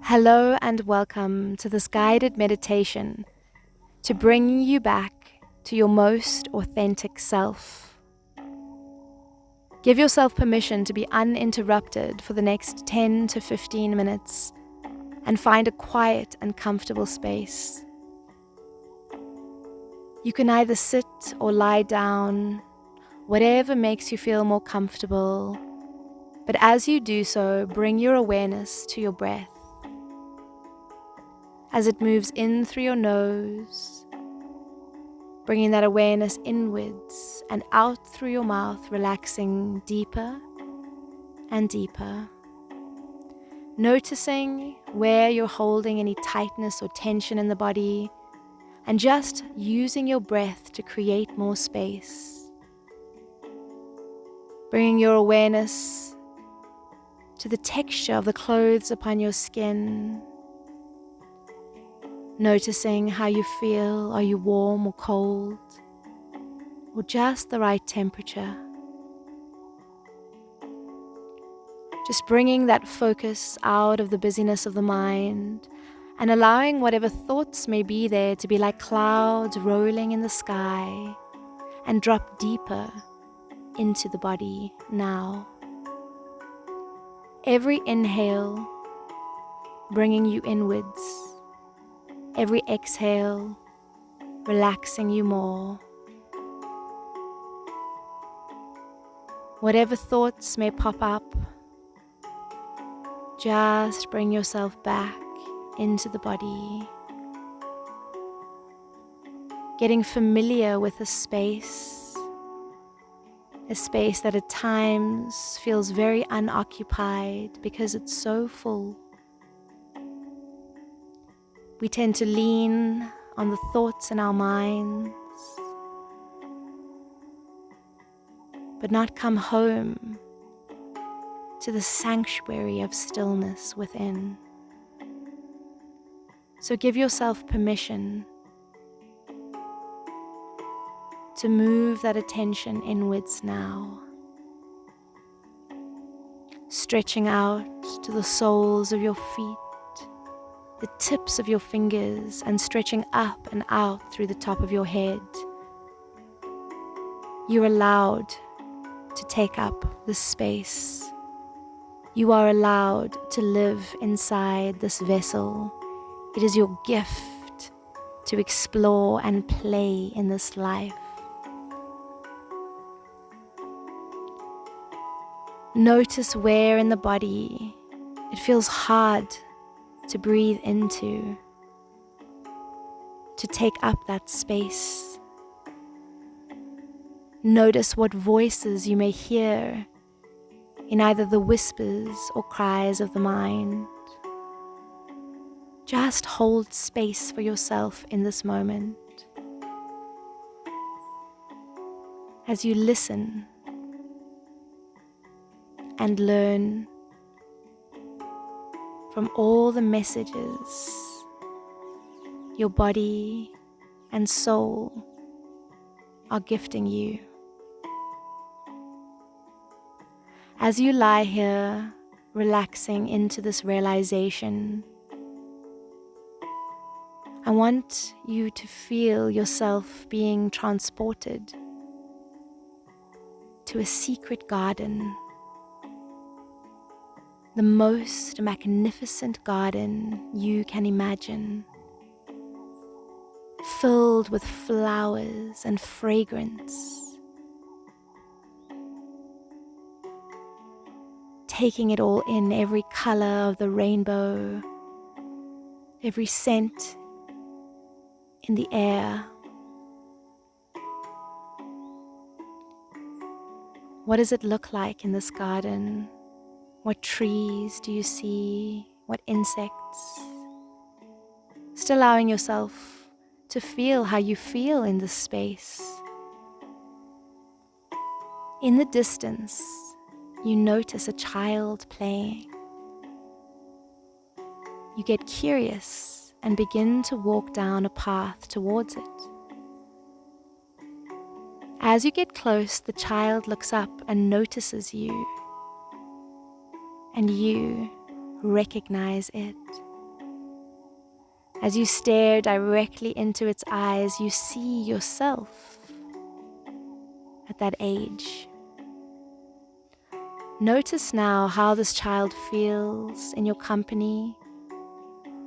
Hello and welcome to this guided meditation to bring you back to your most authentic self. Give yourself permission to be uninterrupted for the next 10 to 15 minutes and find a quiet and comfortable space. You can either sit or lie down, whatever makes you feel more comfortable, but as you do so, bring your awareness to your breath. As it moves in through your nose, bringing that awareness inwards and out through your mouth, relaxing deeper and deeper. Noticing where you're holding any tightness or tension in the body, and just using your breath to create more space. Bringing your awareness to the texture of the clothes upon your skin. Noticing how you feel. Are you warm or cold? Or just the right temperature? Just bringing that focus out of the busyness of the mind and allowing whatever thoughts may be there to be like clouds rolling in the sky and drop deeper into the body now. Every inhale bringing you inwards. Every exhale, relaxing you more. Whatever thoughts may pop up, just bring yourself back into the body. Getting familiar with a space that at times feels very unoccupied because it's so full. We tend to lean on the thoughts in our minds, but not come home to the sanctuary of stillness within. So give yourself permission to move that attention inwards now, stretching out to the soles of your feet, the tips of your fingers, and stretching up and out through the top of your head. You're allowed to take up this space. You are allowed to live inside this vessel. It is your gift to explore and play in this life. Notice where in the body it feels hard to breathe into, to take up that space. Notice what voices you may hear in either the whispers or cries of the mind. Just hold space for yourself in this moment. As you listen and learn from all the messages your body and soul are gifting you. As you lie here, relaxing into this realization, I want you to feel yourself being transported to a secret garden. The most magnificent garden you can imagine, filled with flowers and fragrance, taking it all in, every color of the rainbow, every scent in the air. What does it look like in this garden? What trees do you see? What insects? Still allowing yourself to feel how you feel in this space. In the distance, you notice a child playing. You get curious and begin to walk down a path towards it. As you get close, the child looks up and notices you. And you recognize it. As you stare directly into its eyes, you see yourself at that age. Notice now how this child feels in your company.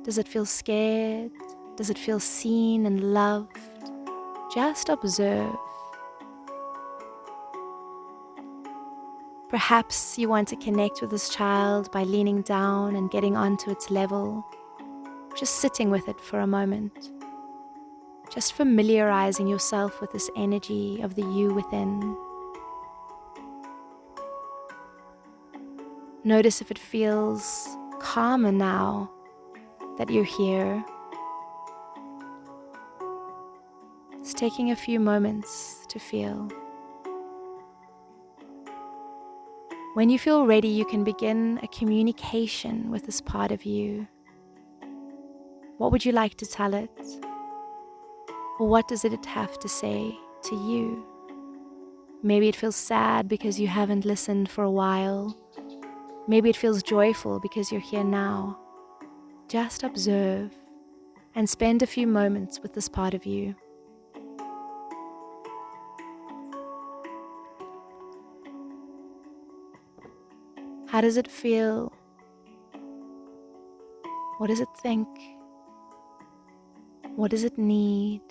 Does it feel scared? Does it feel seen and loved? Just observe. Perhaps you want to connect with this child by leaning down and getting onto its level, just sitting with it for a moment, just familiarizing yourself with this energy of the you within. Notice if it feels calmer now that you're here. Just taking a few moments to feel. When you feel ready, you can begin a communication with this part of you. What would you like to tell it? Or what does it have to say to you? Maybe it feels sad because you haven't listened for a while. Maybe it feels joyful because you're here now. Just observe and spend a few moments with this part of you. How does it feel? What does it think? What does it need?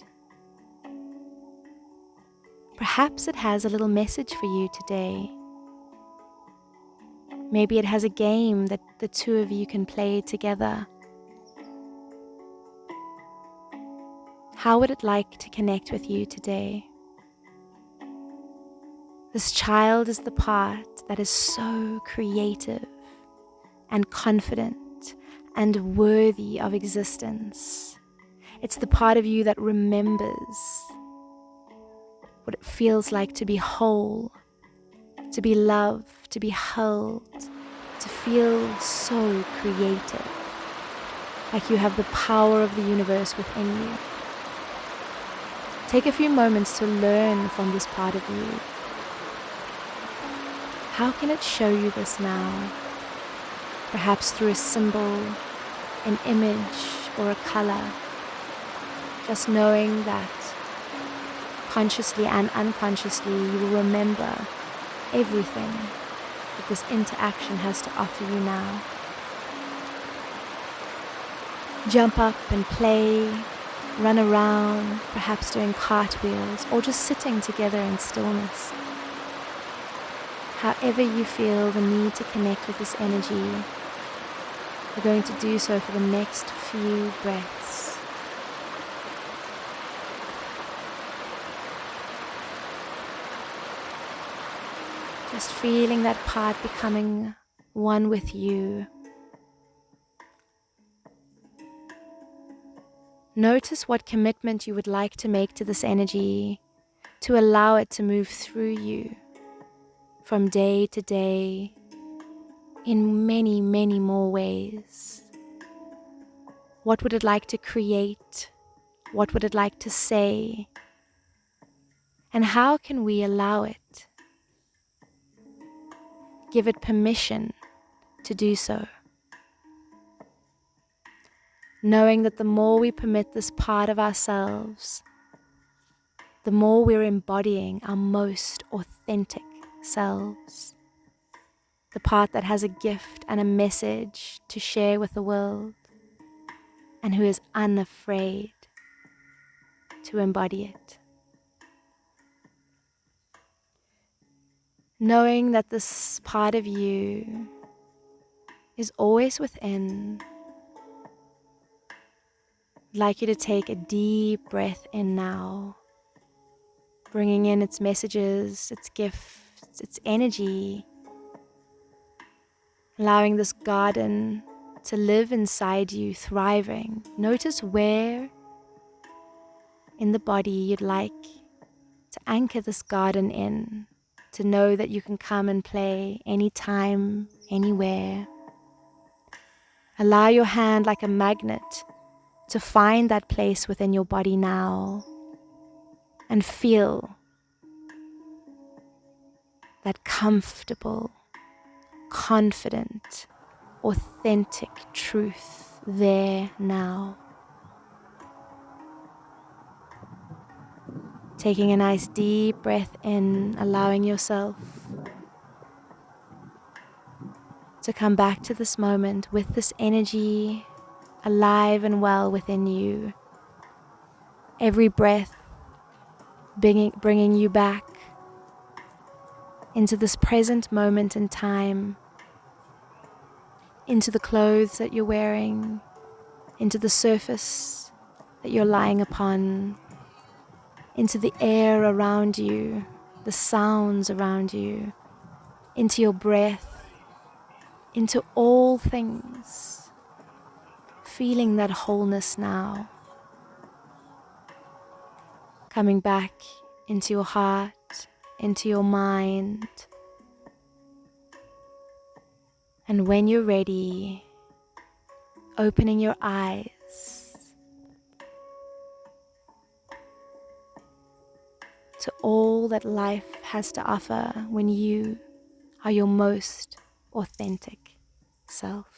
Perhaps it has a little message for you today. Maybe it has a game that the two of you can play together. How would it like to connect with you today? This child is the part that is so creative and confident and worthy of existence. It's the part of you that remembers what it feels like to be whole, to be loved, to be held, to feel so creative, like you have the power of the universe within you. Take a few moments to learn from this part of you. How can it show you this now? Perhaps through a symbol, an image, or a color. Just knowing that consciously and unconsciously you will remember everything that this interaction has to offer you now. Jump up and play, run around, perhaps doing cartwheels, or just sitting together in stillness. However you feel the need to connect with this energy, you're going to do so for the next few breaths. Just feeling that part becoming one with you. Notice what commitment you would like to make to this energy to allow it to move through you from day to day in many, many more ways. What would it like to create? What would it like to say? And how can we allow it? Give it permission to do so. Knowing that the more we permit this part of ourselves, the more we're embodying our most authentic selves. The part that has a gift and a message to share with the world, and who is unafraid to embody it. Knowing that this part of you is always within. I'd like you to take a deep breath in now, bringing in its messages, its gifts, its energy, allowing this garden to live inside you, thriving. Notice where in the body you'd like to anchor this garden in, to know that you can come and play anytime, anywhere. Allow your hand like a magnet to find that place within your body now and feel that comfortable, confident, authentic truth there now. Taking a nice deep breath in, allowing yourself to come back to this moment with this energy alive and well within you. Every breath bringing you back into this present moment in time, into the clothes that you're wearing, into the surface that you're lying upon, into the air around you, the sounds around you, into your breath, into all things, feeling that wholeness now, coming back into your heart, into your mind. And when you're ready, opening your eyes to all that life has to offer when you are your most authentic self.